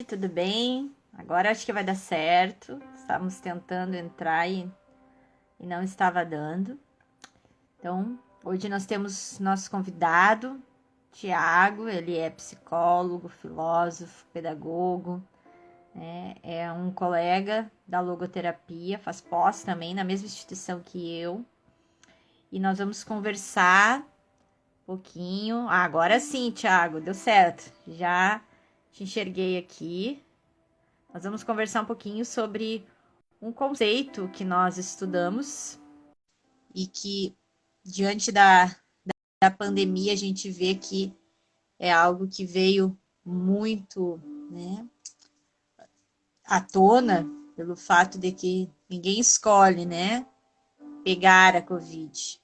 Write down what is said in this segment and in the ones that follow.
tudo bem? Agora acho que vai dar certo. Estávamos tentando entrar e não estava dando. Então, hoje nós temos nosso convidado, Tiago. Ele é psicólogo, filósofo, pedagogo, né? É um colega da logoterapia, faz pós também na mesma instituição que eu. E nós vamos conversar um pouquinho. Ah, agora sim, Tiago, deu certo. Já te enxerguei aqui. Nós vamos conversar um pouquinho sobre um conceito que nós estudamos e que, diante da pandemia, a gente vê que é algo que veio muito, né, à tona pelo fato de que ninguém escolhe, né, pegar a Covid.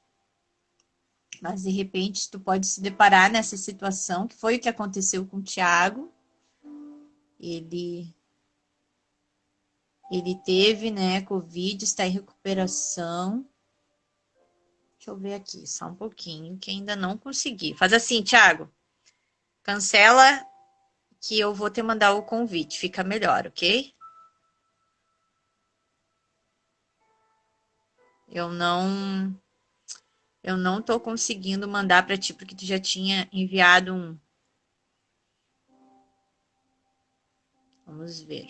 Mas, de repente, tu pode se deparar nessa situação, que foi o que aconteceu com o Tiago. Ele teve, né, Covid, está em recuperação. Deixa eu ver aqui, só um pouquinho, que ainda não consegui. Faz assim, Thiago. Cancela que eu vou te mandar o convite. Fica melhor, ok? Eu não tô conseguindo mandar para ti porque tu já tinha enviado um. Vamos ver.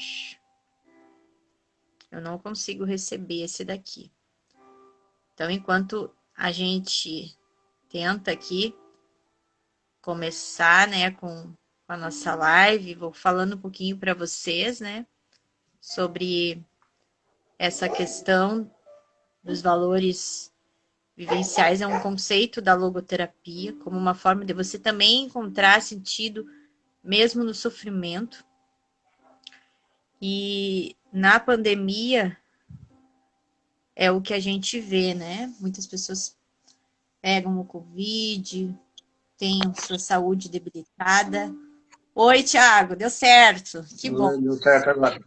Eu não consigo receber esse daqui. Então, enquanto a gente tenta aqui começar, né, com a nossa live, vou falando um pouquinho para vocês, né, sobre essa questão dos valores vivenciais. É um conceito da logoterapia, como uma forma de você também encontrar sentido mesmo no sofrimento. E na pandemia é o que a gente vê, né? Muitas pessoas pegam o Covid, têm sua saúde debilitada. Oi, Thiago, deu certo. Que bom. Deu certo agora.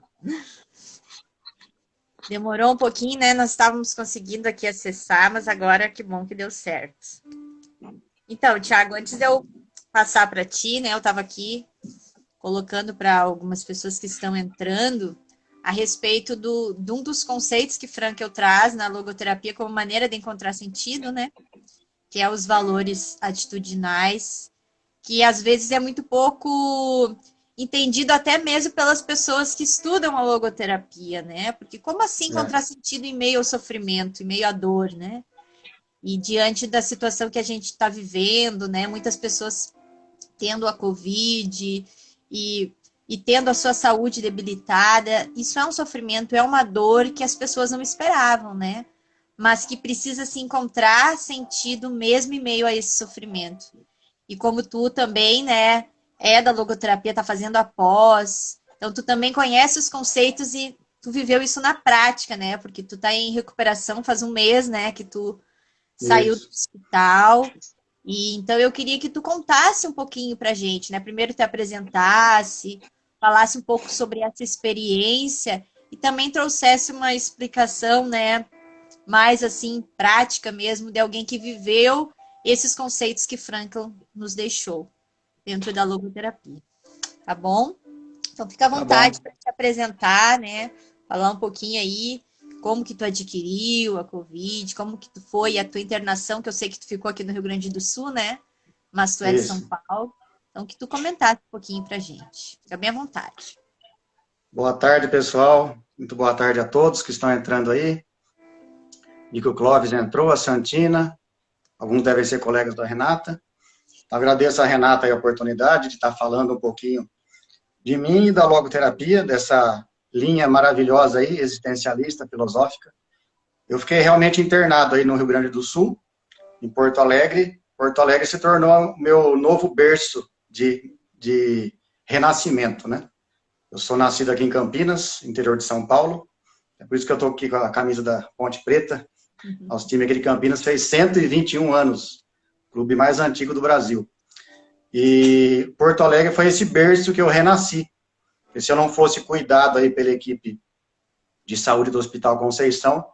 Demorou um pouquinho, né? Nós estávamos conseguindo aqui acessar, mas agora que bom que deu certo. Então, Thiago, antes de eu passar para ti, né? Eu estava aqui colocando para algumas pessoas que estão entrando a respeito de um dos conceitos que Frankl traz na logoterapia como maneira de encontrar sentido, né? Que é os valores atitudinais, que às vezes é muito pouco entendido até mesmo pelas pessoas que estudam a logoterapia, né? Porque como assim encontrar É. sentido em meio ao sofrimento, em meio à dor, né? E diante da situação que a gente está vivendo, né? Muitas pessoas tendo a Covid e, e tendo a sua saúde debilitada, isso é um sofrimento, é uma dor que as pessoas não esperavam, né? Mas que precisa se encontrar sentido mesmo em meio a esse sofrimento. E como tu também, né, é da logoterapia, tá fazendo a pós, então tu também conhece os conceitos e tu viveu isso na prática, né? Porque tu tá em recuperação faz um mês, né, que tu saiu do Isso. hospital. E então eu queria que tu contasse um pouquinho pra gente, né? Primeiro te apresentasse, falasse um pouco sobre essa experiência e também trouxesse uma explicação, né, mais assim prática mesmo de alguém que viveu esses conceitos que Frankl nos deixou dentro da logoterapia, tá bom? Então fica à Tá bom. vontade para te apresentar, né? Falar um pouquinho aí como que tu adquiriu a Covid, como que tu foi a tua internação, que eu sei que tu ficou aqui no Rio Grande do Sul, né? Mas tu é de São Isso. Paulo. Então que tu comentasse um pouquinho pra gente. Fica bem à vontade. Boa tarde, pessoal. Muito boa tarde a todos que estão entrando aí. Vi que o Clóvis entrou, a Santina. Alguns devem ser colegas da Renata. Agradeço a Renata a oportunidade de estar falando um pouquinho de mim e da logoterapia, dessa linha maravilhosa aí, existencialista, filosófica. Eu fiquei realmente internado aí no Rio Grande do Sul, em Porto Alegre. Porto Alegre se tornou o meu novo berço de renascimento, né? Eu sou nascido aqui em Campinas, interior de São Paulo. É por isso que eu estou aqui com a camisa da Ponte Preta. Nosso time aqui de Campinas fez 121 anos, clube mais antigo do Brasil. E Porto Alegre foi esse berço que eu renasci. Porque se eu não fosse cuidado aí pela equipe de saúde do Hospital Conceição,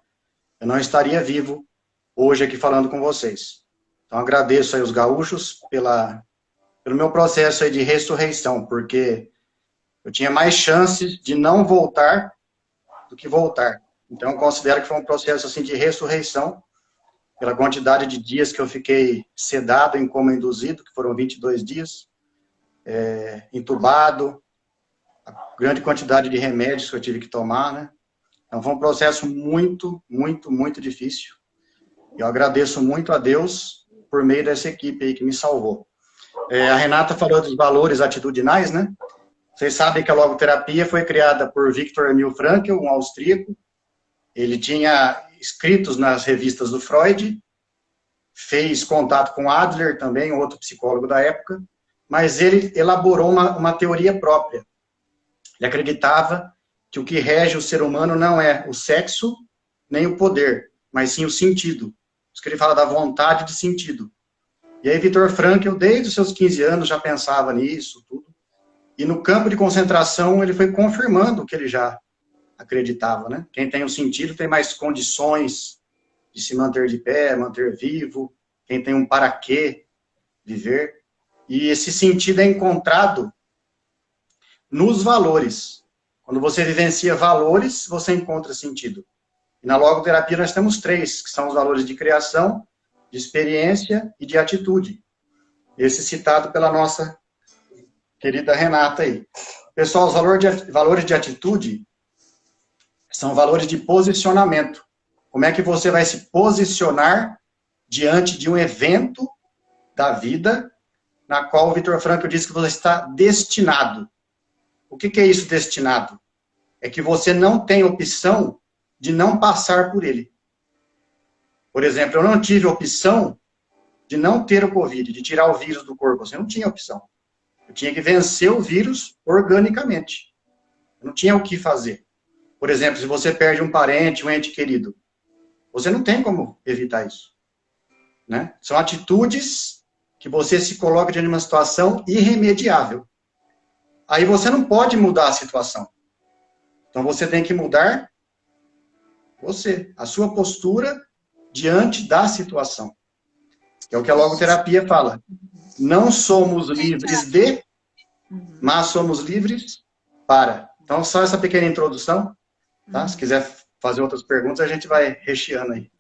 eu não estaria vivo hoje aqui falando com vocês. Então agradeço aí os gaúchos pelo meu processo aí de ressurreição, porque Eu tinha mais chances de não voltar do que voltar. Então, eu considero que foi um processo assim, de ressurreição, pela quantidade de dias que eu fiquei sedado em coma induzido, que foram 22 dias, entubado, a grande quantidade de remédios que eu tive que tomar, né? Então, foi um processo muito, muito, muito difícil. Eu agradeço muito a Deus por meio dessa equipe aí que me salvou. A Renata falou dos valores atitudinais, né? Vocês sabem que a logoterapia foi criada por Viktor Emil Frankl, um austríaco. Ele tinha escritos nas revistas do Freud, fez contato com Adler também, outro psicólogo da época, mas ele elaborou uma teoria própria. Ele acreditava que o que rege o ser humano não é o sexo, nem o poder, mas sim o sentido. Por isso que ele fala da vontade de sentido. E aí Viktor Frankl, desde os seus 15 anos, já pensava nisso, tudo. E no campo de concentração, ele foi confirmando o que ele já acreditava, né? Quem tem um sentido tem mais condições de se manter de pé, manter vivo. Quem tem um para quê viver. E esse sentido é encontrado nos valores. Quando você vivencia valores, você encontra sentido. E na logoterapia nós temos 3, que são os valores de criação, de experiência e de atitude. Esse citado pela nossa querida Renata aí. Pessoal, os valores de atitude são valores de posicionamento. Como é que você vai se posicionar diante de um evento da vida na qual o Viktor Frankl diz que você está destinado. O que é isso, destinado? É que você não tem opção de não passar por ele. Por exemplo, eu não tive opção de não ter o Covid, de tirar o vírus do corpo. Você não tinha opção. Eu tinha que vencer o vírus organicamente. Eu não tinha o que fazer. Por exemplo, se você perde um parente, um ente querido, você não tem como evitar isso. Né? São atitudes que você se coloca diante de uma situação irremediável. Aí você não pode mudar a situação. Então você tem que mudar você, a sua postura diante da situação. Que é o que a logoterapia fala. Não somos livres de, mas somos livres para. Então, só essa pequena introdução. Tá? Se quiser fazer outras perguntas, a gente vai recheando aí.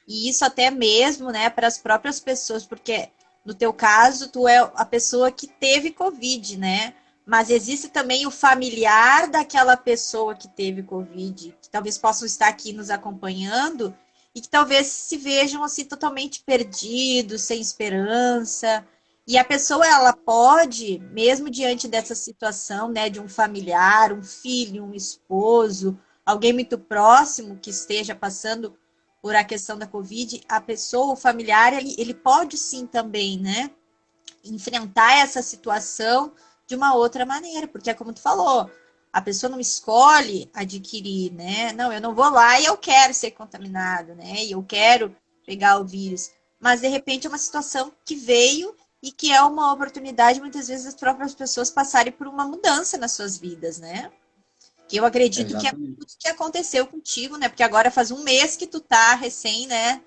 E isso até mesmo, né, para as próprias pessoas, porque no teu caso, tu é a pessoa que teve Covid, né? Mas existe também o familiar daquela pessoa que teve Covid, que talvez possam estar aqui nos acompanhando e que talvez se vejam assim totalmente perdidos, sem esperança. E a pessoa, ela pode, mesmo diante dessa situação, né, de um familiar, um filho, um esposo, alguém muito próximo que esteja passando por a questão da Covid, a pessoa, o familiar, ele pode sim também, né, enfrentar essa situação de uma outra maneira, porque é como tu falou, a pessoa não escolhe adquirir, né, não, eu não vou lá e eu quero ser contaminado, né, e eu quero pegar o vírus, mas de repente é uma situação que veio e que é uma oportunidade, muitas vezes, as próprias pessoas passarem por uma mudança nas suas vidas, né, que eu acredito que é tudo que aconteceu contigo, né? Porque agora faz um mês que tu tá recém, né?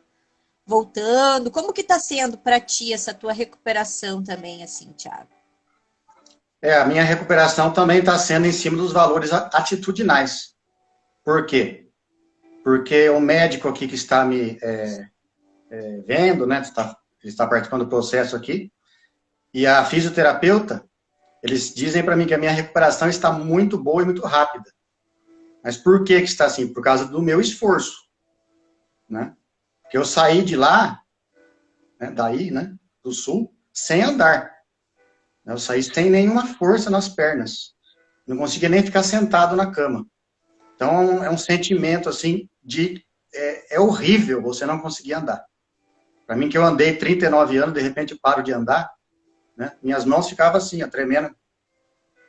Voltando. Como que tá sendo para ti essa tua recuperação também, assim, Thiago? A minha recuperação também está sendo em cima dos valores atitudinais. Por quê? Porque o médico aqui que está me vendo, né? Está participando do processo aqui, e a fisioterapeuta, eles dizem para mim que a minha recuperação está muito boa e muito rápida. Mas por que está assim? Por causa do meu esforço. Né? Porque eu saí de lá, né, daí, né, do sul, sem andar. Eu saí sem nenhuma força nas pernas. Não conseguia nem ficar sentado na cama. Então, é um sentimento, assim, de... É horrível você não conseguir andar. Para mim, que eu andei 39 anos, de repente paro de andar, né? Minhas mãos ficavam assim, tremendo.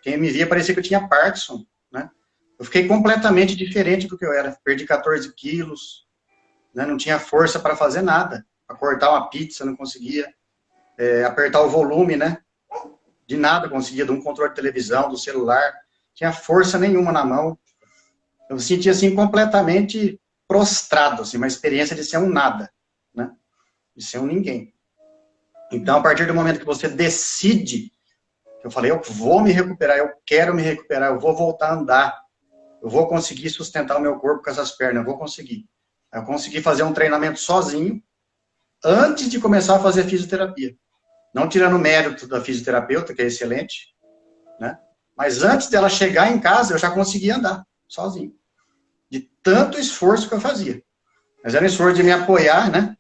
Quem me via parecia que eu tinha Parkinson, né? Eu fiquei completamente diferente do que eu era. Perdi 14 quilos, né? Não tinha força para fazer nada. Para cortar uma pizza, não conseguia. Apertar o volume, né? De nada conseguia, de um controle de televisão, do celular. Não tinha força nenhuma na mão. Eu me sentia, assim, completamente prostrado, assim, uma experiência de ser um nada, né? De ser um ninguém. Então, a partir do momento que você decide, que Eu falei, eu vou me recuperar, eu quero me recuperar, eu vou voltar a andar. Eu vou conseguir sustentar o meu corpo com essas pernas, eu vou conseguir. Eu consegui fazer um treinamento sozinho, antes de começar a fazer fisioterapia. Não tirando o mérito da fisioterapeuta, que é excelente, né? Mas antes dela chegar em casa, eu já conseguia andar, sozinho. De tanto esforço que eu fazia. Mas era um esforço de me apoiar, né?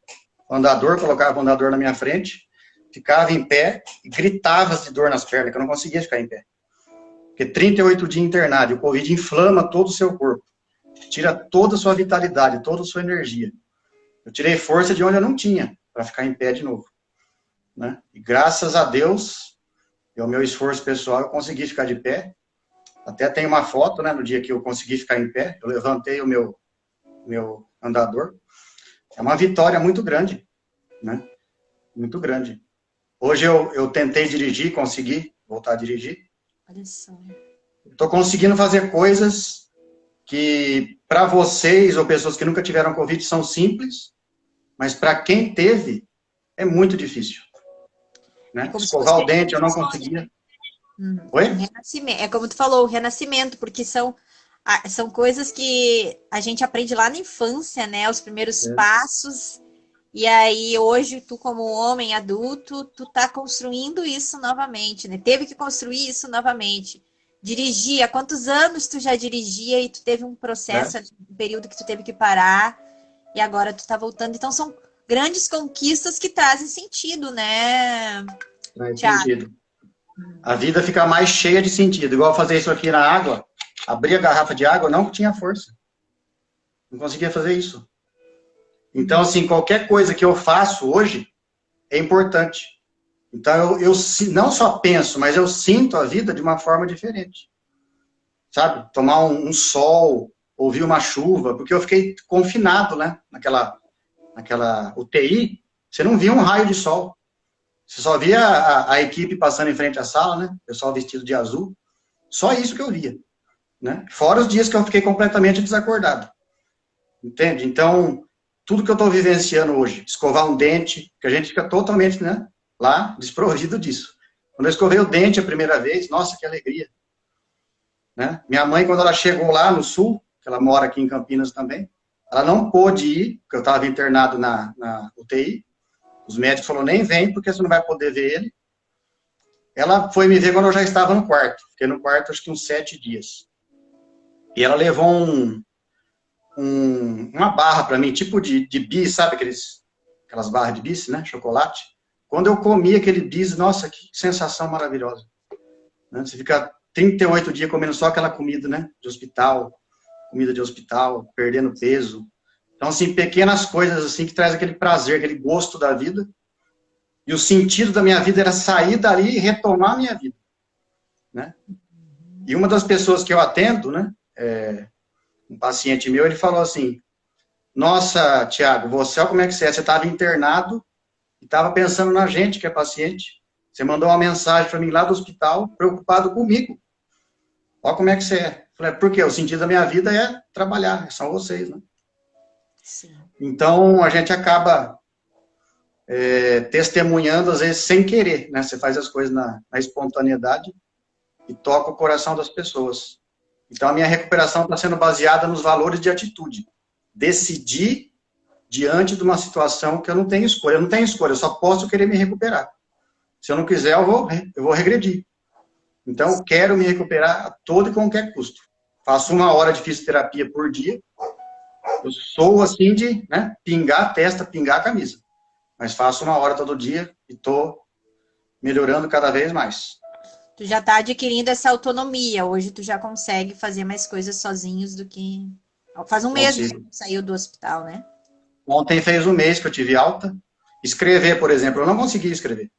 O andador, colocava o andador na minha frente, ficava em pé e gritava de dor nas pernas, que eu não conseguia ficar em pé. Porque 38 dias internado, e o Covid inflama todo o seu corpo. Tira toda a sua vitalidade, toda a sua energia. Eu tirei força de onde eu não tinha, para ficar em pé de novo. Né? E graças a Deus, e ao meu esforço pessoal, eu consegui ficar de pé. Até tem uma foto, né, no dia que eu consegui ficar em pé, eu levantei o meu andador. É uma vitória muito grande, né? Muito grande. Hoje eu tentei dirigir, consegui voltar a dirigir. Olha só. Estou conseguindo fazer coisas que, para vocês ou pessoas que nunca tiveram Covid, são simples, mas para quem teve, é muito difícil. Né? Escovar o dente, eu não conseguia. Oi? Renascimento. É como tu falou, o renascimento, porque são coisas que a gente aprende lá na infância, né? Os primeiros passos. E aí, hoje, tu como homem adulto, tu tá construindo isso novamente, né? Teve que construir isso novamente. Dirigir, há quantos anos tu já dirigia e tu teve um processo, um período que tu teve que parar e agora tu tá voltando. Então, são grandes conquistas que trazem sentido, né, Traz sentido. A vida fica mais cheia de sentido. Igual fazer isso aqui na água, abrir a garrafa de água, eu não tinha força. Não conseguia fazer isso. Então, assim, qualquer coisa que eu faço hoje é importante. Então, eu não só penso, mas eu sinto a vida de uma forma diferente. Sabe? Tomar um sol, ouvir uma chuva, porque eu fiquei confinado, né? Naquela UTI, você não via um raio de sol. Você só via a equipe passando em frente à sala, né? Pessoal vestido de azul. Só isso que eu via. Né? Fora os dias que eu fiquei completamente desacordado. Entende? Então, tudo que eu estou vivenciando hoje, escovar um dente, que a gente fica totalmente, né, lá, desprovido disso. Quando eu escovei o dente a primeira vez, nossa, que alegria. Né? Minha mãe, quando ela chegou lá no sul, que ela mora aqui em Campinas também, ela não pôde ir, porque eu estava internado na UTI. Os médicos falaram, nem vem, porque você não vai poder ver ele. Ela foi me ver quando eu já estava no quarto. Fiquei no quarto, acho que uns 7 dias. E ela levou uma barra para mim, tipo de bis, sabe aquelas barras de bis, né? Chocolate. Quando eu comi aquele bis, nossa, que sensação maravilhosa. Né? Você fica 38 dias comendo só aquela comida, né? De hospital, comida de hospital, perdendo peso. Então, assim, pequenas coisas assim que traz aquele prazer, aquele gosto da vida. E o sentido da minha vida era sair dali e retomar a minha vida. Né? E uma das pessoas que eu atendo, né? Um paciente meu, ele falou assim, nossa, Tiago, você, olha como é que você é? Você estava internado e estava pensando na gente, que é paciente. Você mandou uma mensagem para mim lá do hospital, preocupado comigo. Olha como é que você é. Eu falei, por quê? O sentido da minha vida é trabalhar, são vocês, né? Sim. Então, a gente acaba testemunhando, às vezes, sem querer, né? Você faz as coisas na espontaneidade e toca o coração das pessoas. Então, a minha recuperação está sendo baseada nos valores de atitude. Decidir diante de uma situação que eu não tenho escolha. Eu não tenho escolha, eu só posso querer me recuperar. Se eu não quiser, eu vou regredir. Então, eu quero me recuperar a todo e qualquer custo. Faço 1 hora de fisioterapia por dia. Eu sou assim de, né, pingar a testa, pingar a camisa. Mas faço 1 hora todo dia e estou melhorando cada vez mais. Tu já tá adquirindo essa autonomia. Hoje tu já consegue fazer mais coisas sozinhos do que... Faz um mês que tu saiu do hospital, né? Ontem fez 1 mês que eu tive alta. Escrever, por exemplo, eu não conseguia escrever.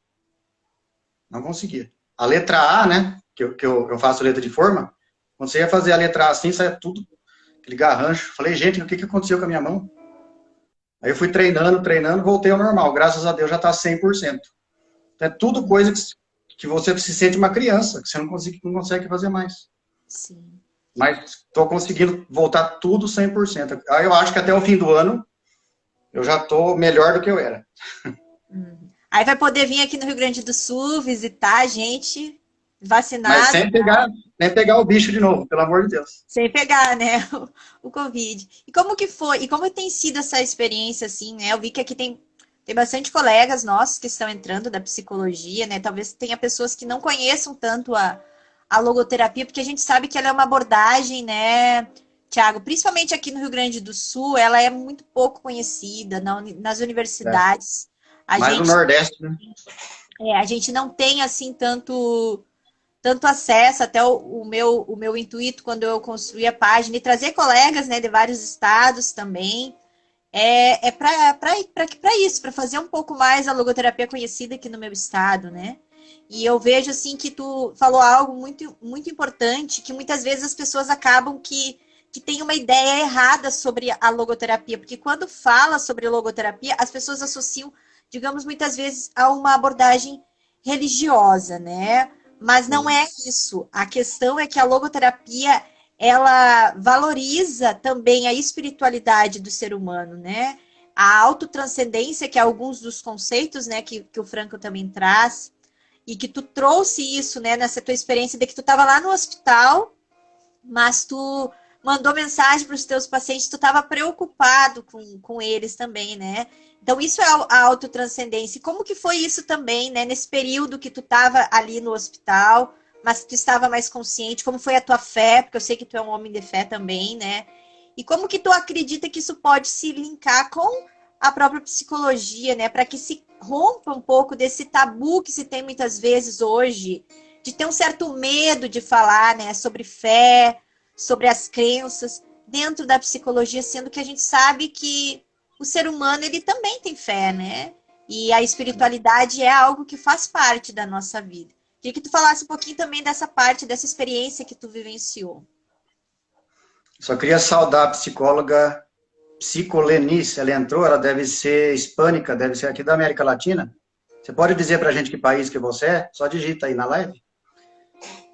Não conseguia. A letra A, né, que eu faço letra de forma, quando você ia fazer a letra A assim, saia tudo, aquele garrancho. Falei, gente, o que aconteceu com a minha mão? Aí eu fui treinando, voltei ao normal. Graças a Deus já está 100%. É tudo coisa que você se sente uma criança, que você não consegue fazer mais. Sim. Mas estou conseguindo voltar tudo 100%. Aí eu acho que até o fim do ano eu já estou melhor do que eu era. Aí vai poder vir aqui no Rio Grande do Sul visitar a gente. Mas vacinado, sem pegar o bicho de novo, pelo amor de Deus. sem pegar, né, o Covid. E como que foi? E como tem sido essa experiência, assim, né? Eu vi que aqui tem bastante colegas nossos que estão entrando da psicologia, né? Talvez tenha pessoas que não conheçam tanto a logoterapia, porque a gente sabe que ela é uma abordagem, né, Tiago, principalmente aqui no Rio Grande do Sul, ela é muito pouco conhecida nas É. universidades. A Mais no gente, Nordeste, né? a gente não tem, assim, tanto acesso, até o meu intuito quando eu construí a página e trazer colegas, né, de vários estados também, é para isso, para fazer um pouco mais a logoterapia conhecida aqui no meu estado, né? E eu vejo assim que tu falou algo muito, muito importante, que muitas vezes as pessoas acabam que têm uma ideia errada sobre a logoterapia, porque quando fala sobre logoterapia, as pessoas associam, digamos, muitas vezes a uma abordagem religiosa, né? Mas não é isso. A questão é que a logoterapia ela valoriza também a espiritualidade do ser humano, né? A autotranscendência, que é alguns dos conceitos, né, que o Franco também traz, e que tu trouxe isso, né, nessa tua experiência de que tu estava lá no hospital, mas tu mandou mensagem para os teus pacientes, tu estava preocupado com eles também, né? Então, isso é a autotranscendência. E como que foi isso também, né? Nesse período que tu estava ali no hospital, mas que tu estava mais consciente, como foi a tua fé, porque eu sei que tu é um homem de fé também, né? E como que tu acredita que isso pode se linkar com a própria psicologia, né? Para que se rompa um pouco desse tabu que se tem muitas vezes hoje, de ter um certo medo de falar, né, sobre fé, sobre as crenças dentro da psicologia, sendo que a gente sabe que o ser humano ele também tem fé, né? E a espiritualidade é algo que faz parte da nossa vida. Queria que tu falasse um pouquinho também dessa parte, dessa experiência que tu vivenciou. Só queria saudar a psicóloga Psicolenice. Ela entrou, ela deve ser hispânica, deve ser aqui da América Latina. Você pode dizer para a gente que país que você é? Só digita aí na live.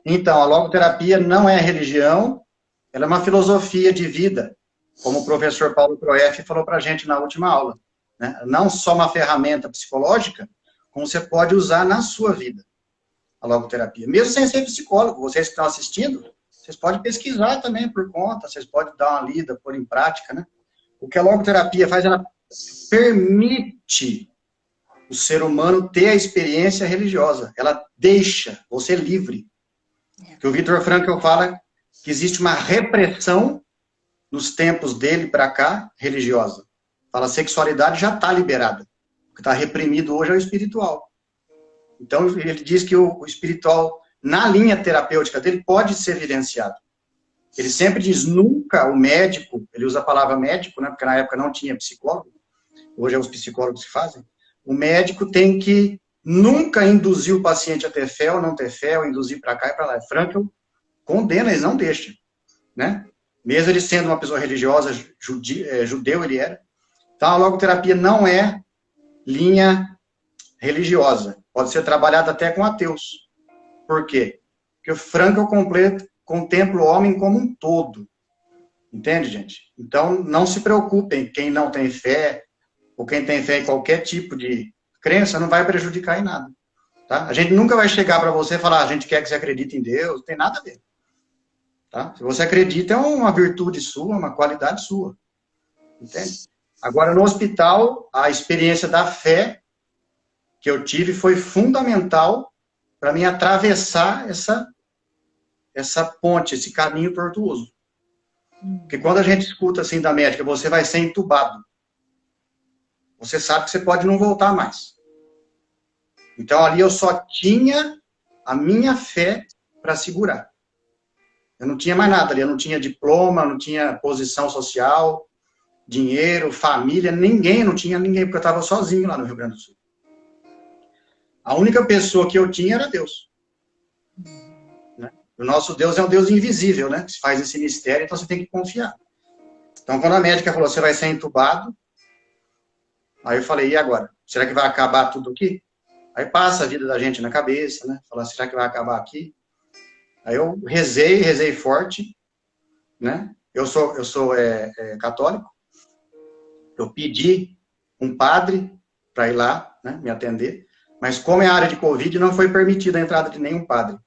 Então, a logoterapia não é religião, ela é uma filosofia de vida, como o professor Paulo Croef falou para a gente na última aula. Né? Não só uma ferramenta psicológica, como você pode usar na sua vida, a logoterapia. Mesmo sem ser psicólogo, vocês que estão assistindo, vocês podem pesquisar também por conta, vocês podem dar uma lida, pôr em prática, né? O que a logoterapia faz, ela permite o ser humano ter a experiência religiosa. Ela deixa você livre. Que o Viktor Frankl fala que existe uma repressão nos tempos dele para cá, religiosa. Fala, a sexualidade já está liberada. O que está reprimido hoje é o espiritual. Então, ele diz que o espiritual, na linha terapêutica dele, pode ser evidenciado. Ele sempre diz, nunca o médico, ele usa a palavra médico, né, porque na época não tinha psicólogo, hoje é os psicólogos que fazem, o médico tem que nunca induzir o paciente a ter fé ou não ter fé, ou induzir para cá e para lá. Frankl condena, eles não deixam, né? Mesmo ele sendo uma pessoa religiosa, judeu ele era. Então, a logoterapia não é linha religiosa. Pode ser trabalhada até com ateus. Por quê? Porque o Frankl contempla o homem como um todo. Entende, gente? Então, não se preocupem, quem não tem fé, ou quem tem fé em qualquer tipo de crença, não vai prejudicar em nada. Tá? A gente nunca vai chegar para você e falar, a gente quer que você acredite em Deus, não tem nada a ver. Tá? Se você acredita, é uma virtude sua, uma qualidade sua. Entende? Agora, no hospital, a experiência da fé que eu tive foi fundamental para mim atravessar essa ponte, esse caminho tortuoso. Porque quando a gente escuta assim da médica, você vai ser entubado. Você sabe que você pode não voltar mais. Então, ali eu só tinha a minha fé para segurar. Eu não tinha mais nada ali. Eu não tinha diploma, não tinha posição social, dinheiro, família, ninguém, não tinha ninguém, porque eu estava sozinho lá no Rio Grande do Sul. A única pessoa que eu tinha era Deus. Né? O nosso Deus é um Deus invisível, né? Que faz esse mistério, então você tem que confiar. Então, quando a médica falou, você vai ser entubado, aí eu falei, e agora? Será que vai acabar tudo aqui? Aí passa a vida da gente na cabeça, né? Falar, será que vai acabar aqui? Aí eu rezei forte, né? Eu sou católico. Eu pedi um padre para ir lá, né, me atender, mas como é área de Covid, não foi permitida a entrada de nenhum padre.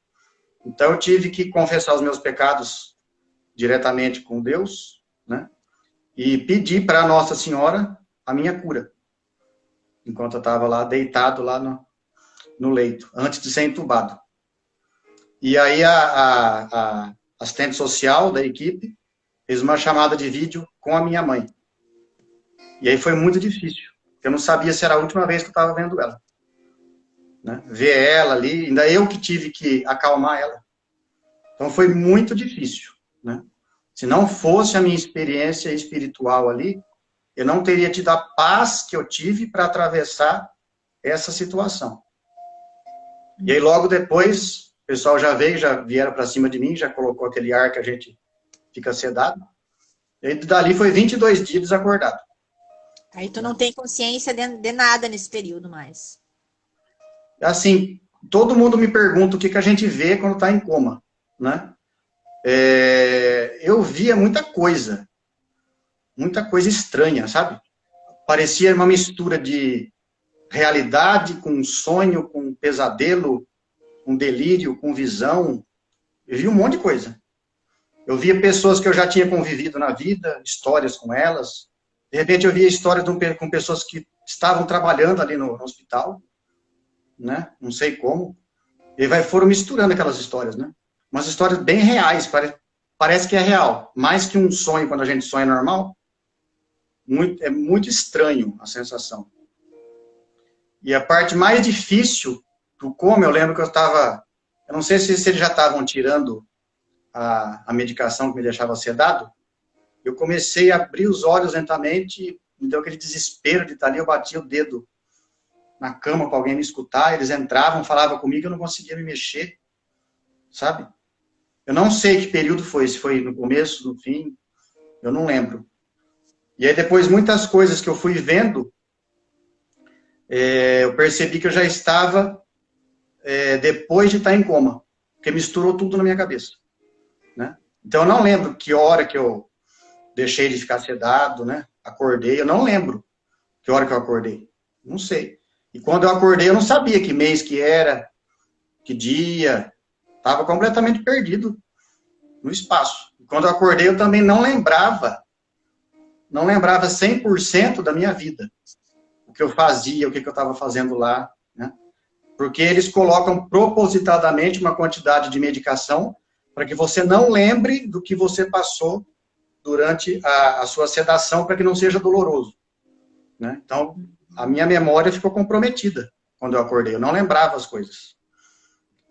Então, eu tive que confessar os meus pecados diretamente com Deus, né? E pedir para Nossa Senhora a minha cura, enquanto eu estava lá deitado lá no leito, antes de ser entubado. E aí a assistente social da equipe fez uma chamada de vídeo com a minha mãe. E aí foi muito difícil. Eu não sabia se era a última vez que eu estava vendo ela. Né? Ver ela ali, ainda eu que tive que acalmar ela. Então foi muito difícil. Né? Se não fosse a minha experiência espiritual ali, eu não teria tido a paz que eu tive para atravessar essa situação. E aí logo depois, o pessoal já veio, já vieram para cima de mim, já colocou aquele ar que a gente fica sedado. E dali foi 22 dias desacordado. Aí tu não tem consciência de nada nesse período mais. Assim, todo mundo me pergunta o que a gente vê quando está em coma, né? Eu via muita coisa estranha, sabe? Parecia uma mistura de realidade com sonho, com pesadelo, com delírio, com visão. Eu vi um monte de coisa. Eu via pessoas que eu já tinha convivido na vida, histórias com elas. De repente eu via histórias com pessoas que estavam trabalhando ali no hospital, né? Não sei como. E foram misturando aquelas histórias, né? Umas histórias bem reais, parece que é real. Mais que um sonho, quando a gente sonha normal, é muito estranho a sensação. E a parte mais difícil do coma, eu lembro que eu não sei se eles já estavam tirando a medicação que me deixava sedado, eu comecei a abrir os olhos lentamente, me deu aquele desespero de estar ali, eu batia o dedo na cama para alguém me escutar, eles entravam, falavam comigo, eu não conseguia me mexer, sabe? Eu não sei que período foi, se foi no começo, no fim, eu não lembro. E aí depois muitas coisas que eu fui vendo, eu percebi que eu já estava depois de estar em coma, porque misturou tudo na minha cabeça, né? Então eu não lembro que hora que eu deixei de ficar sedado, né? Acordei, eu não lembro que hora que eu acordei, não sei. E quando eu acordei, eu não sabia que mês que era, que dia, estava completamente perdido no espaço. E quando eu acordei, eu também não lembrava 100% da minha vida. O que eu fazia, o que eu estava fazendo lá, né? Porque eles colocam propositadamente uma quantidade de medicação para que você não lembre do que você passou durante a sua sedação, para que não seja doloroso, né? Então, a minha memória ficou comprometida quando eu acordei. Eu não lembrava as coisas.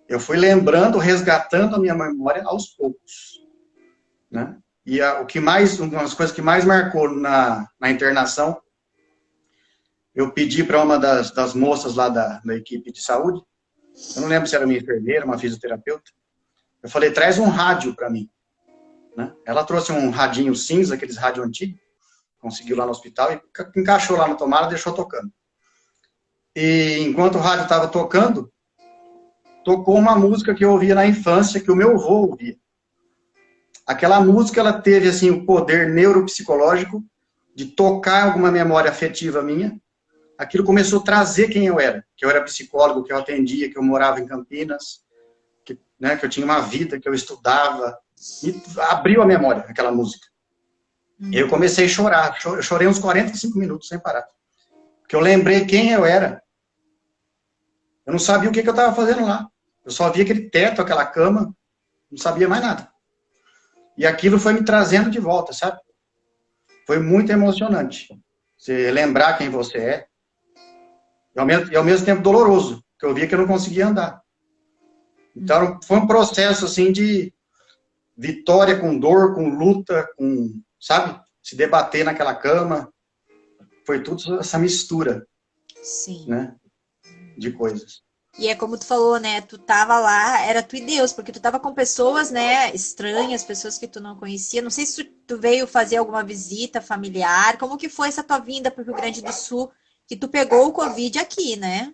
Eu fui lembrando, resgatando a minha memória aos poucos, né? E uma das coisas que mais marcou na internação, eu pedi para uma das moças lá da equipe de saúde, eu não lembro se era uma enfermeira, uma fisioterapeuta, eu falei, traz um rádio para mim, né? Ela trouxe um radinho cinza, aqueles rádio antigos, conseguiu lá no hospital e encaixou lá na tomada e deixou tocando. E enquanto o rádio estava tocando, tocou uma música que eu ouvia na infância, que o meu avô ouvia. Aquela música, ela teve, assim, o poder neuropsicológico de tocar alguma memória afetiva minha. Aquilo começou a trazer quem eu era. Que eu era psicólogo, que eu atendia, que eu morava em Campinas, que eu tinha uma vida, que eu estudava. E abriu a memória, aquela música. E eu comecei a chorar. Eu chorei uns 45 minutos sem parar. Porque eu lembrei quem eu era. Eu não sabia o que eu estava fazendo lá. Eu só via aquele teto, aquela cama, não sabia mais nada. E aquilo foi me trazendo de volta, sabe? Foi muito emocionante. Você lembrar quem você é. E ao mesmo tempo doloroso, porque eu via que eu não conseguia andar. Então, foi um processo, assim, de vitória com dor, com luta, com, sabe? Se debater naquela cama. Foi tudo essa mistura. Sim. Né? De coisas. E é como tu falou, né? Tu tava lá, era tu e Deus, porque tu tava com pessoas, né, estranhas, pessoas que tu não conhecia. Não sei se tu veio fazer alguma visita familiar. Como que foi essa tua vinda para o Rio Grande do Sul, que tu pegou o Covid aqui, né?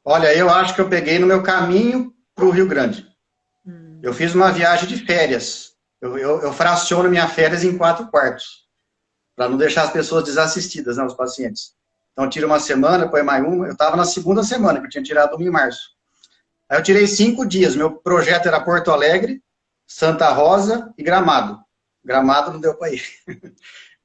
Olha, eu acho que eu peguei no meu caminho para o Rio Grande. Eu fiz uma viagem de férias. Eu fraciono minha férias em 4 quartos, para não deixar as pessoas desassistidas, né, os pacientes. Então, tira uma semana, põe mais uma. Eu estava na segunda semana, que eu tinha tirado uma em março. Aí eu tirei 5 dias. Meu projeto era Porto Alegre, Santa Rosa e Gramado. Gramado não deu para ir.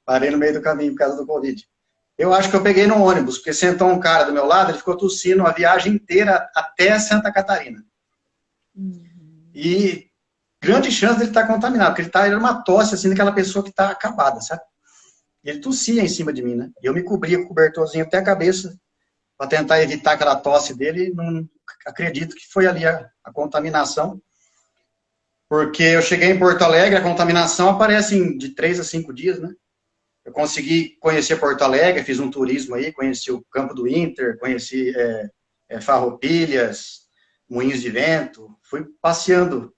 Parei no meio do caminho por causa do Covid. Eu acho que eu peguei no ônibus, porque sentou um cara do meu lado, ele ficou tossindo a viagem inteira até Santa Catarina. E grande chance dele estar contaminado, porque ele era uma tosse, assim, daquela pessoa que está acabada, sabe? Ele tossia em cima de mim, né? E eu me cobria com o cobertorzinho até a cabeça, para tentar evitar aquela tosse dele. Não acredito que foi ali a contaminação, porque eu cheguei em Porto Alegre, a contaminação aparece de 3 a 5 dias, né? Eu consegui conhecer Porto Alegre, fiz um turismo aí, conheci o Campo do Inter, conheci Farroupilhas, Moinhos de Vento, fui passeando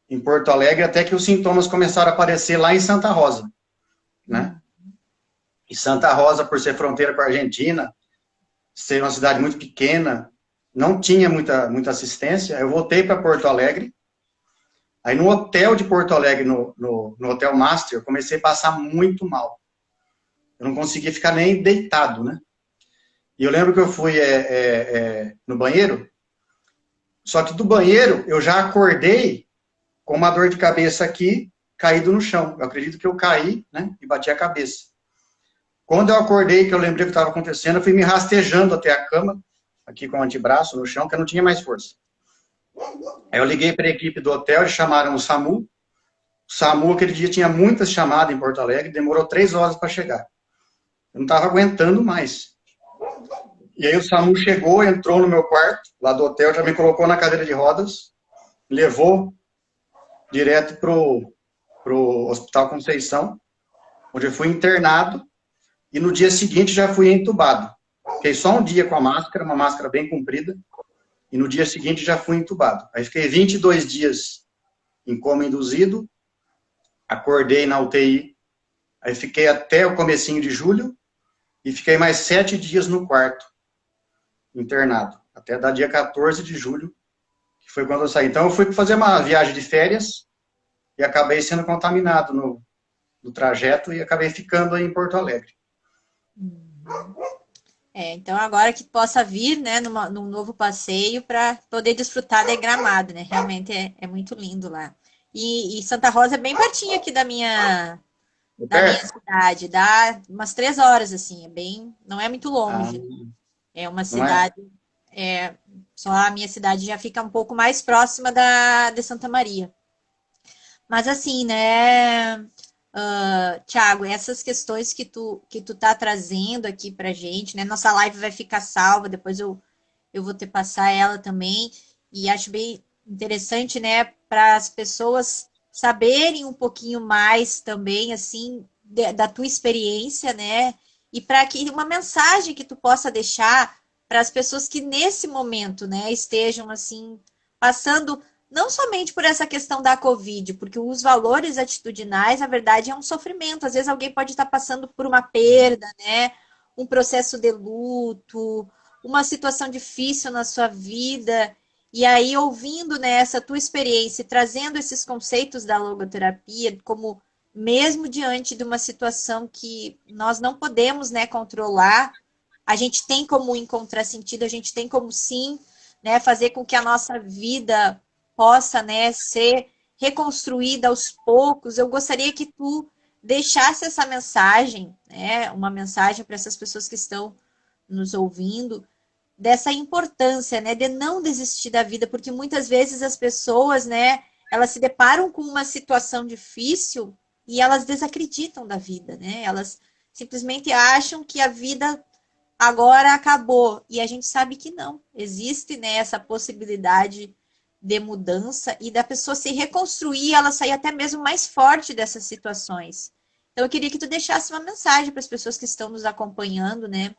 em Porto Alegre até que os sintomas começaram a aparecer lá em Santa Rosa, né? E Santa Rosa, por ser fronteira com a Argentina, ser uma cidade muito pequena, não tinha muita assistência. Eu voltei para Porto Alegre. Aí no hotel de Porto Alegre, no Hotel Master, eu comecei a passar muito mal. Eu não conseguia ficar nem deitado, né? E eu lembro que eu fui no banheiro, só que do banheiro eu já acordei com uma dor de cabeça aqui, caído no chão. Eu acredito que eu caí, né? E bati a cabeça. Quando eu acordei, que eu lembrei o que estava acontecendo, eu fui me rastejando até a cama, aqui com o antebraço no chão, que eu não tinha mais força. Aí eu liguei para a equipe do hotel, eles chamaram o SAMU. O SAMU, aquele dia, tinha muitas chamadas em Porto Alegre, demorou 3 horas para chegar. Eu não estava aguentando mais. E aí o SAMU chegou, entrou no meu quarto, lá do hotel, já me colocou na cadeira de rodas, levou direto pro Hospital Conceição, onde eu fui internado, e no dia seguinte já fui entubado. Fiquei só um dia com a máscara, uma máscara bem comprida, e no dia seguinte já fui entubado. Aí fiquei 22 dias em coma induzido, acordei na UTI, aí fiquei até o comecinho de julho, e fiquei mais 7 dias no quarto, internado, até dar dia 14 de julho, que foi quando eu saí. Então eu fui fazer uma viagem de férias, e acabei sendo contaminado no trajeto, e acabei ficando aí em Porto Alegre. Então agora que possa vir, né, num novo passeio para poder desfrutar de Gramado, né? Realmente é muito lindo lá. E Santa Rosa é bem pertinho aqui da minha cidade, dá umas 3 horas, assim, não é muito longe. É uma cidade, só a minha cidade já fica um pouco mais próxima de Santa Maria. Mas assim, né, Thiago, essas questões que tu tá trazendo aqui pra gente, né? Nossa live vai ficar salva, depois eu vou te passar ela também. E acho bem interessante, né, para as pessoas saberem um pouquinho mais também, assim, da tua experiência, né? E para que uma mensagem que tu possa deixar para as pessoas que nesse momento, né, estejam assim passando não somente por essa questão da Covid, porque os valores atitudinais, na verdade, é um sofrimento. Às vezes alguém pode estar passando por uma perda, né? Um processo de luto, uma situação difícil na sua vida. E aí, ouvindo, né, essa tua experiência e trazendo esses conceitos da logoterapia, como mesmo diante de uma situação que nós não podemos, né, controlar, a gente tem como encontrar sentido, a gente tem como sim, né, fazer com que a nossa vida possa, né, ser reconstruída aos poucos. Eu gostaria que tu deixasse essa mensagem, né, uma mensagem para essas pessoas que estão nos ouvindo, dessa importância, né, de não desistir da vida, porque muitas vezes as pessoas, né, elas se deparam com uma situação difícil e elas desacreditam da vida, né? Elas simplesmente acham que a vida agora acabou. E a gente sabe que não. Existe, né, essa possibilidade de mudança e da pessoa se reconstruir, ela sair até mesmo mais forte dessas situações. Então, eu queria que tu deixasse uma mensagem para as pessoas que estão nos acompanhando, né,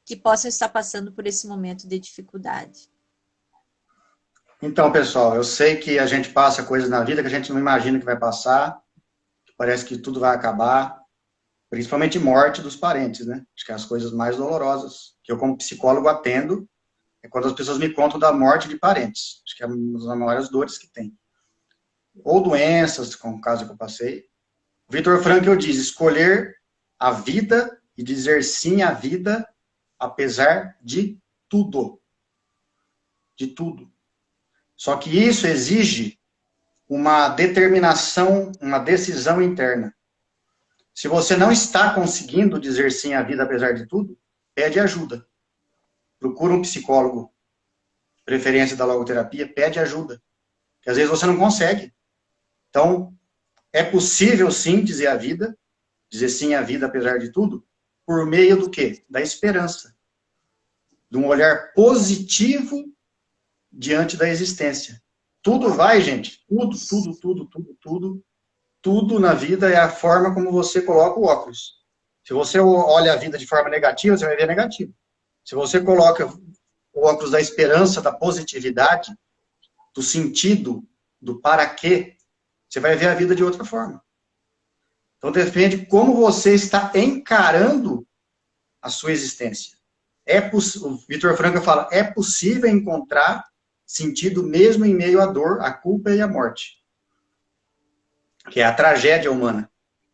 que possam estar passando por esse momento de dificuldade. Então, pessoal, eu sei que a gente passa coisas na vida que a gente não imagina que vai passar, que parece que tudo vai acabar, principalmente morte dos parentes, né? Acho que é as coisas mais dolorosas que eu, como psicólogo, atendo, é quando as pessoas me contam da morte de parentes. Acho que é uma das maiores dores que tem. Ou doenças, como o caso que eu passei. O Viktor Frankl diz, escolher a vida e dizer sim à vida, apesar de tudo. De tudo. Só que isso exige uma determinação, uma decisão interna. Se você não está conseguindo dizer sim à vida apesar de tudo, pede ajuda. Procura um psicólogo, preferência da logoterapia, pede ajuda. Porque às vezes você não consegue. Então, é possível sim dizer sim à vida apesar de tudo, por meio do quê? Da esperança. De um olhar positivo diante da existência. Tudo vai, gente. Tudo na vida é a forma como você coloca o óculos. Se você olha a vida de forma negativa, você vai ver negativo. Se você coloca o óculos da esperança, da positividade, do sentido, do para quê, você vai ver a vida de outra forma. Então depende como você está encarando a sua existência. O Vitor Frankl fala, é possível encontrar sentido mesmo em meio à dor, à culpa e à morte. Que é a tragédia humana,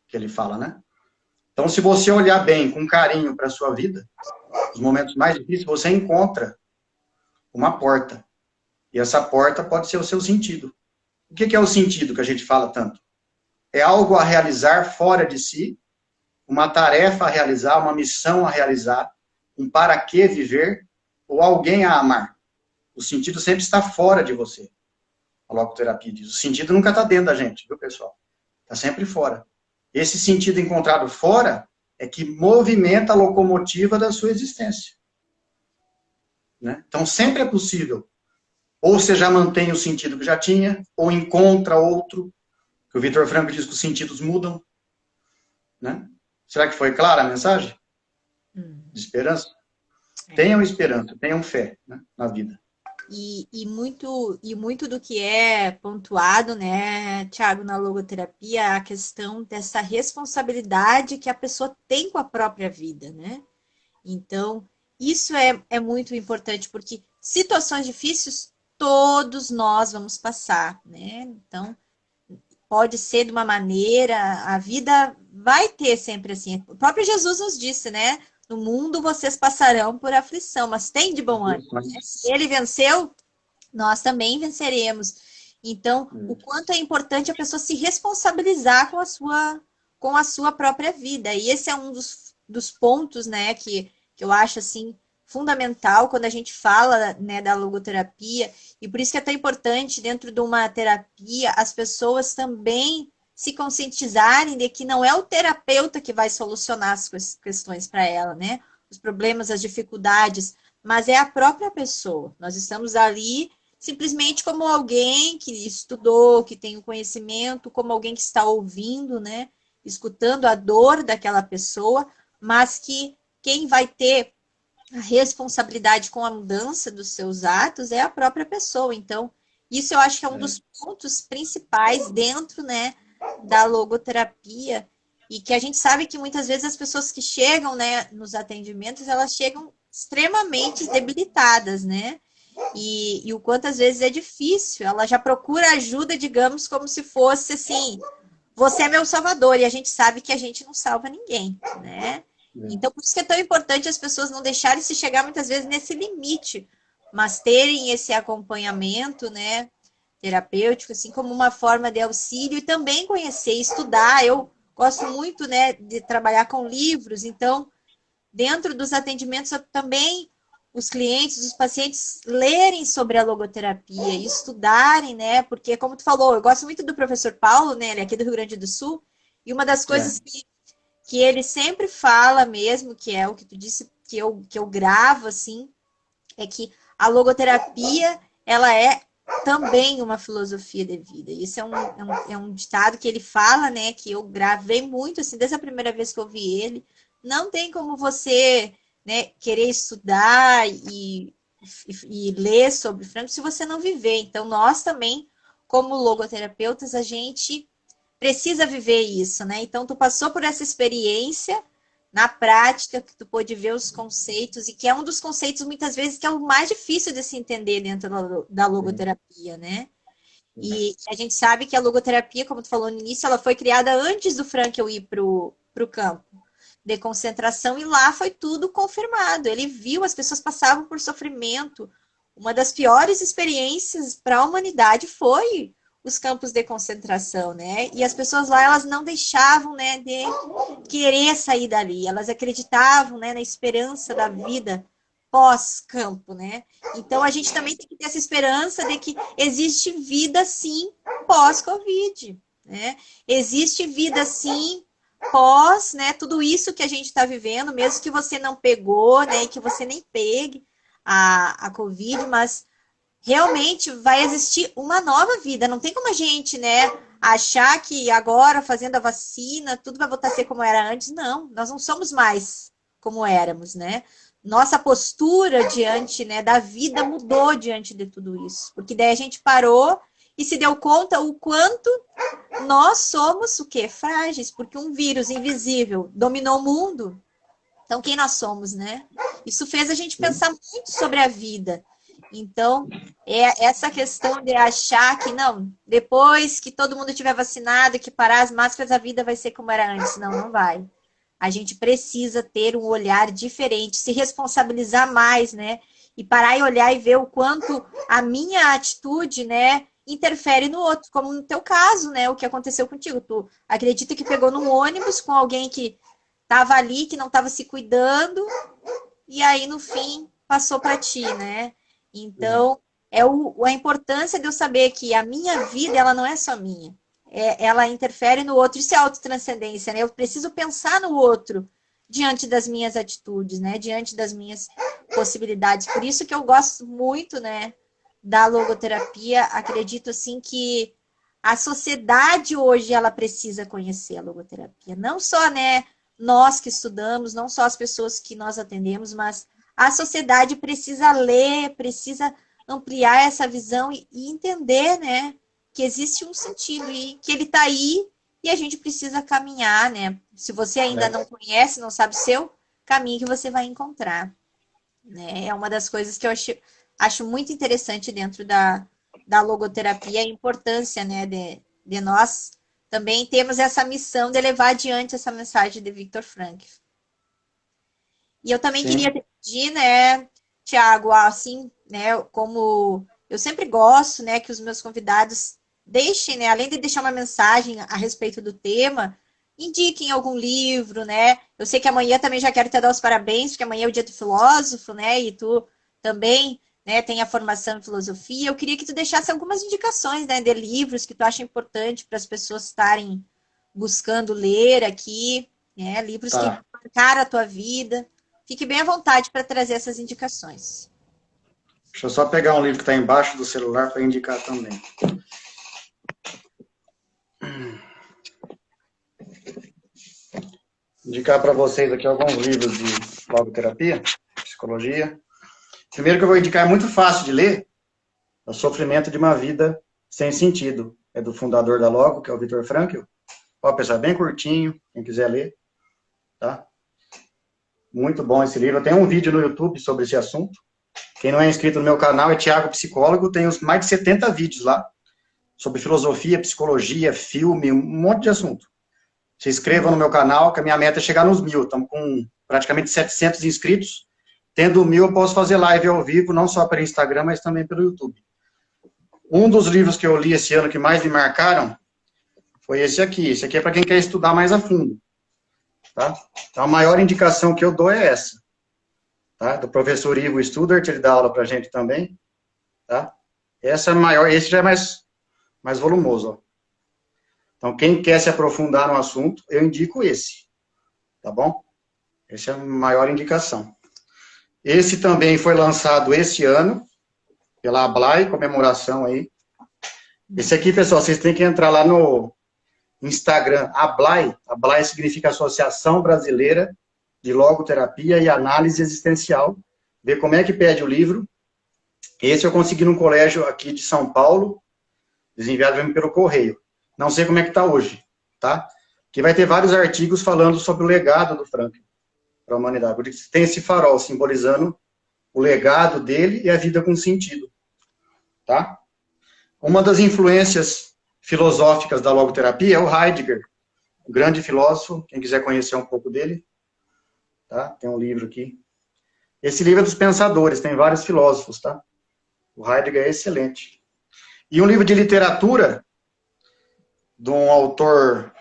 que ele fala, né? Então, se você olhar bem, com carinho para a sua vida, os momentos mais difíceis, você encontra uma porta. E essa porta pode ser o seu sentido. O que é o sentido que a gente fala tanto? É algo a realizar fora de si, uma tarefa a realizar, uma missão a realizar, um para que viver, ou alguém a amar. O sentido sempre está fora de você. A logoterapia diz. O sentido nunca está dentro da gente, viu, pessoal? Está sempre fora. Esse sentido encontrado fora é que movimenta a locomotiva da sua existência. Né? Então, sempre é possível. Ou você já mantém o sentido que já tinha, ou encontra outro, que o Vitor Frankl diz que os sentidos mudam. Né? Será que foi clara a mensagem? De esperança? Tenham esperança, tenham fé, né, na vida. E muito do que é pontuado, né, Tiago, na logoterapia, é a questão dessa responsabilidade que a pessoa tem com a própria vida, né? Então, isso é muito importante, porque situações difíceis todos nós vamos passar, né? Então, pode ser de uma maneira, a vida vai ter sempre assim. O próprio Jesus nos disse, né? No mundo vocês passarão por aflição, mas tem de bom ânimo. Né? Se ele venceu, nós também venceremos. Então, o quanto é importante a pessoa se responsabilizar com a sua própria vida. E esse é um dos pontos, né, que eu acho assim fundamental quando a gente fala, né, da logoterapia. E por isso que é tão importante, dentro de uma terapia, as pessoas também se conscientizarem de que não é o terapeuta que vai solucionar as questões para ela, né? Os problemas, as dificuldades, mas é a própria pessoa. Nós estamos ali simplesmente como alguém que estudou, que tem o conhecimento, como alguém que está ouvindo, né? Escutando a dor daquela pessoa, mas que quem vai ter a responsabilidade com a mudança dos seus atos é a própria pessoa. Então, isso eu acho que é um dos pontos principais dentro, né, da logoterapia, e que a gente sabe que muitas vezes as pessoas que chegam, né, nos atendimentos, elas chegam extremamente debilitadas, né? E o quanto às vezes é difícil, ela já procura ajuda, digamos, como se fosse assim, você é meu salvador, e a gente sabe que a gente não salva ninguém, né? Então, por isso que é tão importante as pessoas não deixarem se chegar muitas vezes nesse limite, mas terem esse acompanhamento, né, terapêutico, assim, como uma forma de auxílio e também conhecer, estudar. Eu gosto muito, né, de trabalhar com livros, então, dentro dos atendimentos, eu também os clientes, os pacientes lerem sobre a logoterapia e estudarem, né? Porque, como tu falou, eu gosto muito do professor Paulo, né? Ele é aqui do Rio Grande do Sul, e uma das coisas que ele sempre fala mesmo, que é o que tu disse, que eu gravo, assim, é que a logoterapia, ela é também uma filosofia de vida. Isso é um ditado que ele fala, né? Que eu gravei muito, assim, desde a primeira vez que eu vi ele. Não tem como você, né, querer estudar e ler sobre Franco se você não viver. Então, nós também, como logoterapeutas, a gente precisa viver isso, né? Então, tu passou por essa experiência na prática, que tu pôde ver os conceitos, e que é um dos conceitos, muitas vezes, que é o mais difícil de se entender dentro da logoterapia, né? E a gente sabe que a logoterapia, como tu falou no início, ela foi criada antes do Frankl ir para o campo de concentração, e lá foi tudo confirmado. Ele viu, as pessoas passavam por sofrimento, uma das piores experiências para a humanidade foi os campos de concentração, né? E as pessoas lá, elas não deixavam, né, de querer sair dali. Elas acreditavam, né, na esperança da vida pós-campo, né? Então a gente também tem que ter essa esperança de que existe vida sim pós-Covid, né? Existe vida sim pós, né, tudo isso que a gente está vivendo, mesmo que você não pegou, né, e que você nem pegue a Covid, mas realmente vai existir uma nova vida. Não tem como a gente, né, achar que agora, fazendo a vacina, tudo vai voltar a ser como era antes. Não, nós não somos mais como éramos, né? Nossa postura diante, né, da vida mudou diante de tudo isso. Porque daí a gente parou e se deu conta o quanto nós somos o quê? Frágeis, porque um vírus invisível dominou o mundo. Então, quem nós somos, né? Isso fez a gente pensar muito sobre a vida. Então, é essa questão de achar que, não, depois que todo mundo tiver vacinado, que parar as máscaras, a vida vai ser como era antes. Não, não vai. A gente precisa ter um olhar diferente, se responsabilizar mais, né? E parar e olhar e ver o quanto a minha atitude, né, interfere no outro, como no teu caso, né? O que aconteceu contigo. Tu acredita que pegou num ônibus com alguém que estava ali, que não estava se cuidando, e aí, no fim, passou para ti, né? Então, a importância de eu saber que a minha vida, ela não é só minha. Ela interfere no outro. Isso é autotranscendência, né? Eu preciso pensar no outro diante das minhas atitudes, né? Diante das minhas possibilidades. Por isso que eu gosto muito, né, da logoterapia. Acredito, assim, que a sociedade hoje, ela precisa conhecer a logoterapia. Não só, né, nós que estudamos, não só as pessoas que nós atendemos, mas a sociedade precisa ler, precisa ampliar essa visão e entender, né, que existe um sentido e que ele está aí e a gente precisa caminhar, né? Se você ainda não conhece, não sabe o seu caminho que você vai encontrar, né? É uma das coisas que eu acho muito interessante dentro da logoterapia, a importância, né, de nós também temos essa missão de levar adiante essa mensagem de Viktor Frankl. E eu também queria pedir, né, Tiago, assim, né, como eu sempre gosto, né, que os meus convidados deixem, né, além de deixar uma mensagem a respeito do tema, indiquem algum livro, né? Eu sei que amanhã também já quero te dar os parabéns, porque amanhã é o dia do filósofo, né? E tu também, né, tem a formação em filosofia. Eu queria que tu deixasse algumas indicações, né, de livros que tu acha importante para as pessoas estarem buscando ler aqui, né? Livros que marcaram a tua vida. Fique bem à vontade para trazer essas indicações. Deixa eu só pegar um livro que está embaixo do celular para indicar também. Indicar para vocês aqui alguns livros de logoterapia, psicologia. Primeiro que eu vou indicar, é muito fácil de ler, é O Sofrimento de uma Vida Sem Sentido. É do fundador da Logo, que é o Viktor Frankl. Ó, pessoal, bem curtinho, quem quiser ler, tá? Muito bom esse livro. Eu tenho um vídeo no YouTube sobre esse assunto. Quem não é inscrito no meu canal é Thiago Psicólogo, tem mais de 70 vídeos lá, sobre filosofia, psicologia, filme, um monte de assunto. Se inscrevam no meu canal, que a minha meta é chegar nos 1000. Estamos com praticamente 700 inscritos. Tendo 1000, eu posso fazer live ao vivo, não só pelo Instagram, mas também pelo YouTube. Um dos livros que eu li esse ano que mais me marcaram foi esse aqui. Esse aqui é para quem quer estudar mais a fundo. Tá? Então, a maior indicação que eu dou é essa. Tá? Do professor Ivo Studart, ele dá aula para a gente também. Tá? Essa é maior, esse já é mais volumoso. Ó. Então, quem quer se aprofundar no assunto, eu indico esse. Tá bom? Essa é a maior indicação. Esse também foi lançado esse ano, pela Ablai, comemoração aí. Esse aqui, pessoal, vocês têm que entrar lá no Instagram, Ablai. Ablai significa Associação Brasileira de Logoterapia e Análise Existencial. Ver como é que pede o livro. Esse eu consegui num colégio aqui de São Paulo, desenviado pelo correio. Não sei como é que está hoje, tá? Que vai ter vários artigos falando sobre o legado do Frankl para a humanidade. Por isso tem esse farol simbolizando o legado dele e a vida com sentido, tá? Uma das influências filosóficas da logoterapia é o Heidegger, um grande filósofo, quem quiser conhecer um pouco dele, tá? Tem um livro aqui. Esse livro é dos pensadores, tem vários filósofos, tá? O Heidegger é excelente. E um livro de literatura de um autor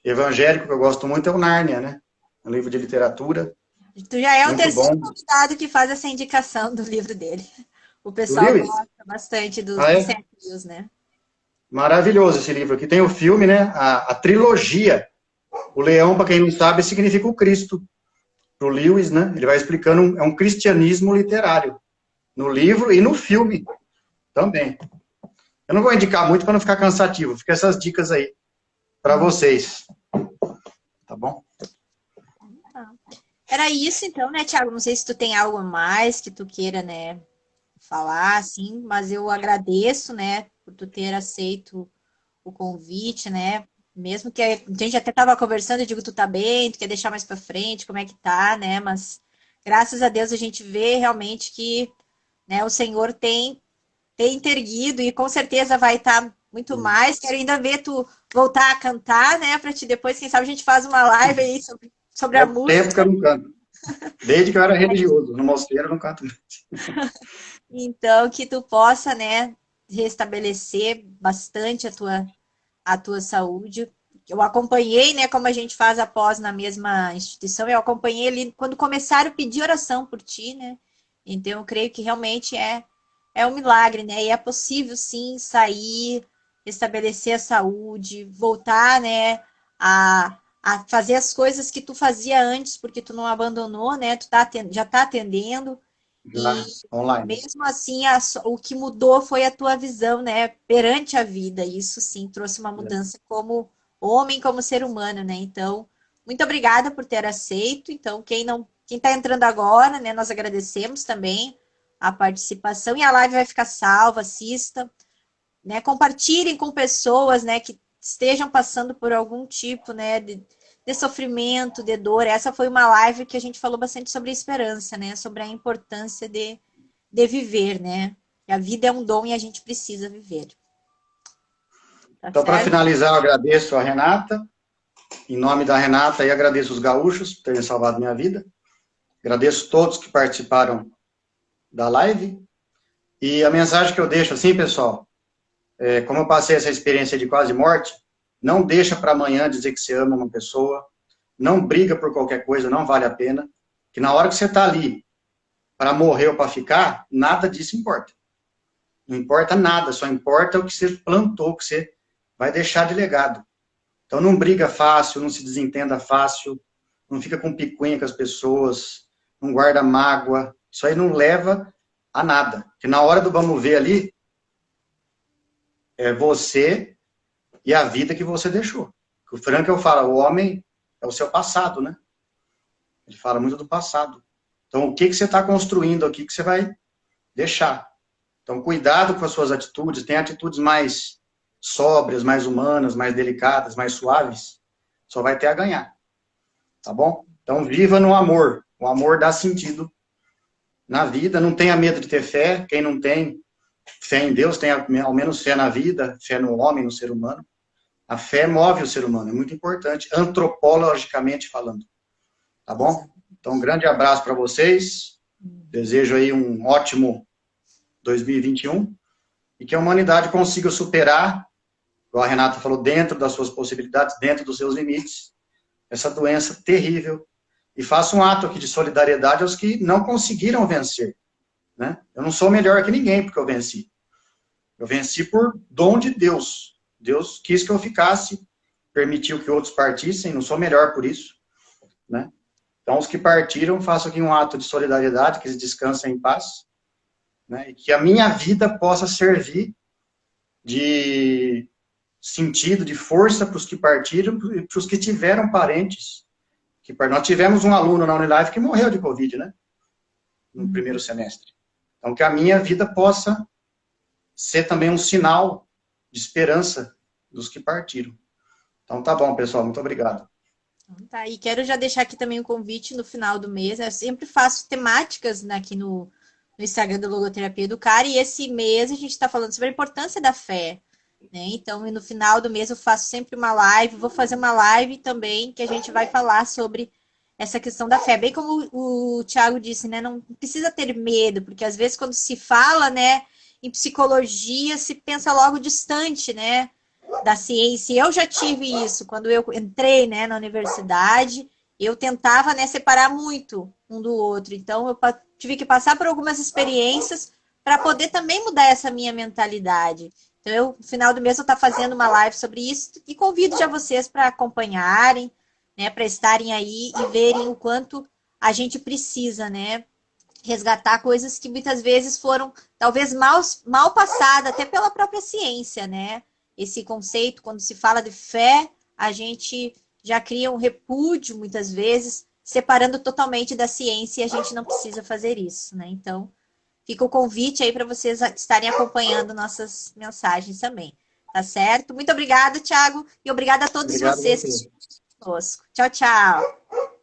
evangélico que eu gosto muito é o Nárnia, né? Um livro de literatura Tu já é o muito terceiro bom. convidado que faz essa indicação do livro dele. O Do pessoal Lewis? gosta bastante Ah, do é? C.S. Lewis, né? Maravilhoso esse livro aqui. Tem o filme, né? A trilogia. O leão, para quem não sabe, significa o Cristo. Para o Lewis, né? Ele vai explicando, é um cristianismo literário. No livro e no filme também. Eu não vou indicar muito para não ficar cansativo. Fica essas dicas aí para vocês. Tá bom? Era isso então, né, Thiago? Não sei se tu tem algo a mais que tu queira, né, falar, assim, mas eu agradeço, né, por tu ter aceito o convite, né? Mesmo que a gente até tava conversando, eu digo, tu tá bem, tu quer deixar mais pra frente, como é que tá, né? Mas graças a Deus a gente vê realmente que, né, o Senhor tem interguido e com certeza vai estar muito mais. Quero ainda ver tu voltar a cantar, né? Para te depois, quem sabe, a gente faz uma live aí sobre a Faz tempo que eu música. não canto. Desde que eu era religioso. No mosteiro eu não canto. Então, que tu possa, né, restabelecer bastante a tua saúde. Eu acompanhei, né, como a gente faz após na mesma instituição, eu acompanhei ali quando começaram a pedir oração por ti, né? Então, eu creio que realmente é um milagre, né? E é possível, sim, sair, restabelecer a saúde, voltar, né, a fazer as coisas que tu fazia antes, porque tu não abandonou, né? Tu já tá atendendo. E Já, online. mesmo assim, o que mudou foi a tua visão, né, perante a vida. Isso sim trouxe uma mudança como homem, como ser humano, né? Então, muito obrigada por ter aceito. Então, quem está entrando agora, né, nós agradecemos também a participação e a live vai ficar salva, assista, né? Compartilhem com pessoas, né, que estejam passando por algum tipo, né, de sofrimento, de dor. Essa foi uma live que a gente falou bastante sobre esperança, né, sobre a importância de viver, né? A vida é um dom e a gente precisa viver. Tá Então, para certo? finalizar, eu agradeço a Renata. Em nome da Renata, e agradeço os gaúchos por terem salvado minha vida. Agradeço todos que participaram da live. E a mensagem que eu deixo assim, pessoal, como eu passei essa experiência de quase morte, não deixa para amanhã dizer que você ama uma pessoa, não briga por qualquer coisa, não vale a pena, que na hora que você está ali para morrer ou para ficar, nada disso importa. Não importa nada, só importa o que você plantou, o que você vai deixar de legado. Então não briga fácil, não se desentenda fácil, não fica com picuinha com as pessoas, não guarda mágoa, isso aí não leva a nada. Porque na hora do vamos ver ali, é você e a vida que você deixou. O Frankl fala, o homem é o seu passado, né? Ele fala muito do passado. Então, o que você está construindo aqui que você vai deixar? Então, cuidado com as suas atitudes. Tem atitudes mais sóbrias, mais humanas, mais delicadas, mais suaves. Só vai ter a ganhar. Tá bom? Então, viva no amor. O amor dá sentido na vida. Não tenha medo de ter fé. Quem não tem fé em Deus, tem ao menos fé na vida, fé no homem, no ser humano. A fé move o ser humano, é muito importante, antropologicamente falando. Tá bom? Então, um grande abraço para vocês. Desejo aí um ótimo 2021 e que a humanidade consiga superar, como a Renata falou, dentro das suas possibilidades, dentro dos seus limites, essa doença terrível. E faça um ato aqui de solidariedade aos que não conseguiram vencer. Né? Eu não sou melhor que ninguém porque eu venci. Eu venci por dom de Deus. Deus quis que eu ficasse, permitiu que outros partissem, não sou melhor por isso. Né? Então, os que partiram, façam aqui um ato de solidariedade, que eles descansem em paz, né? E que a minha vida possa servir de sentido, de força para os que partiram e para os que tiveram parentes. Nós tivemos um aluno na Unilife que morreu de Covid, né? No primeiro semestre. Então, que a minha vida possa ser também um sinal de esperança dos que partiram. Então, tá bom, pessoal. Muito obrigado. Tá, e quero já deixar aqui também um convite no final do mês. Eu sempre faço temáticas, né, aqui no Instagram do Logoterapia Educar, e esse mês a gente está falando sobre a importância da fé. Né? Então, no final do mês eu faço sempre uma live, vou fazer uma live também que a gente vai falar sobre essa questão da fé. Bem como o Tiago disse, né? Não precisa ter medo, porque às vezes quando se fala, né, em psicologia, se pensa logo distante, né, da ciência. Eu já tive isso quando eu entrei, né, na universidade. Eu tentava, né, separar muito um do outro. Então eu tive que passar por algumas experiências para poder também mudar essa minha mentalidade. Então, eu, no final do mês, eu estou fazendo uma live sobre isso e convido já vocês para acompanharem, né, para estarem aí e verem o quanto a gente precisa, né, resgatar coisas que muitas vezes foram talvez mal passadas até pela própria ciência, né? Esse conceito, quando se fala de fé, a gente já cria um repúdio muitas vezes, separando totalmente da ciência e a gente não precisa fazer isso, né? Então, fica o convite aí para vocês estarem acompanhando nossas mensagens também. Tá certo? Muito obrigada, Thiago, e obrigada a todos Obrigado a vocês que você. estiveram conosco. Tchau, tchau.